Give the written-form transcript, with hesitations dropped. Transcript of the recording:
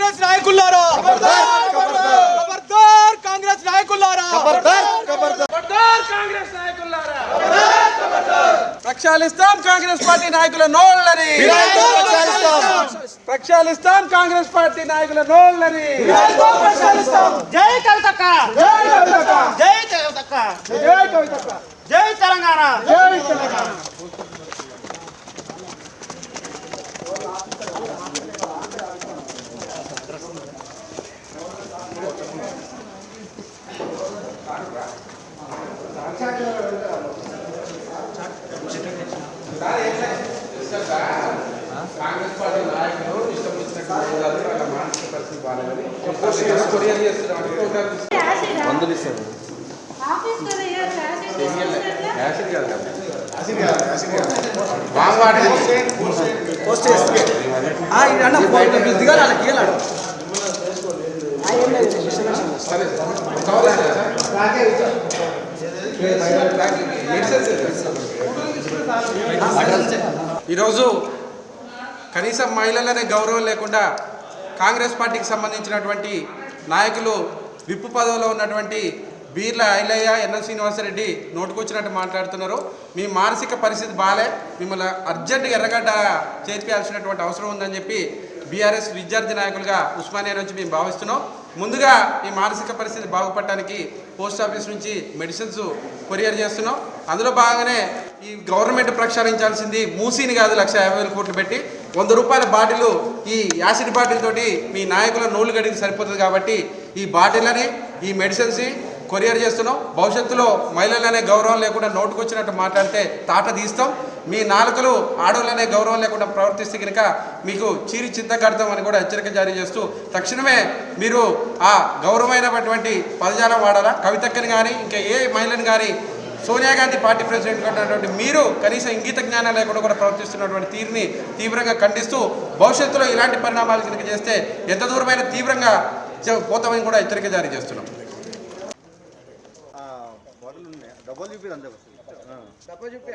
కాంగ్రెస్ నాయకులారా ఖబర్దార్ కాంగ్రెస్ నాయకులారా ఖబర్దార్ కాంగ్రెస్ నాయకులారా ప్రక్షాళిస్తాం కాంగ్రెస్ పార్టీ నాయకుల నోళ్ళని ప్రక్షాళిస్తాం కాంగ్రెస్ పార్టీ నాయకుల నోళ్ళని జై కవితక్క జై కవితక్క జై కవితక్క జై తెలంగాణ జై తెలంగాణ కాంగ్రెస్ పార్టీ నాయకులు ఇష్టం వచ్చినట్టు వాళ్ళ మానసిక పరిస్థితి బాగాలేదని కొరియర్ చేస్తున్నారు యాసిడ్ కాదు కదా ఈరోజు కనీసం మహిళలనే గౌరవం లేకుండా కాంగ్రెస్ పార్టీకి సంబంధించినటువంటి నాయకులు విప్పు పదవిలో ఉన్నటువంటి బీర్ల ఐలయ్య ఎన్ఎల్ శ్రీనివాసరెడ్డి నోటుకొచ్చినట్టు మాట్లాడుతున్నారు. మీ మానసిక పరిస్థితి బాలే, మిమ్మల్ని అర్జెంటుగా ఎర్రగడ్డ చేర్పించాల్సినటువంటి అవసరం ఉందని చెప్పి బీఆర్ఎస్ విద్యార్థి నాయకులుగా ఉస్మానియా నుంచి మేము భావిస్తున్నాం. ముందుగా ఈ మానసిక పరిస్థితి బాగుపడటానికి పోస్ట్ ఆఫీస్ నుంచి మెడిసిన్స్ కొరియర్ చేస్తున్నాం. అందులో భాగంగానే ఈ గవర్నమెంట్ ప్రక్షాళించాల్సింది మూసీని కాదు 1,50,000 కోట్లు పెట్టి 100 రూపాయల బాటిల్ ఈ యాసిడ్ బాటిల్ తోటి మీ నాయకుల నోళ్ళు గడికి సరిపోతుంది. కాబట్టి ఈ బాటిల్ని ఈ మెడిసిన్స్ కొరియర్ చేస్తున్నాం. భవిష్యత్తులో మహిళలనే గౌరవం లేకుండా నోటుకొచ్చినట్టు మాట్లాడితే తాట తీస్తాం. మీ నాలుకలు ఆడవాళ్ళనే గౌరవం లేకుండా ప్రవర్తిస్తే కనుక మీకు చీరి చింత కడతాం అని కూడా హెచ్చరిక జారీ చేస్తూ తక్షణమే మీరు ఆ గౌరవమైనటువంటి పదజాలం వాడాలా. కవితక్కని కానీ ఇంకా ఏ మహిళని కానీ సోనియా గాంధీ పార్టీ ప్రెసిడెంట్ ఉన్నటువంటి మీరు కనీసం ఇంగిత జ్ఞానం లేకుండా కూడా ప్రవర్తిస్తున్నటువంటి తీరుని తీవ్రంగా ఖండిస్తూ భవిష్యత్తులో ఇలాంటి పరిణామాలు కనుక చేస్తే ఎంత దూరమైన తీవ్రంగా పోతామని కూడా హెచ్చరిక జారీ చేస్తున్నాం. డబ్బులు చూపి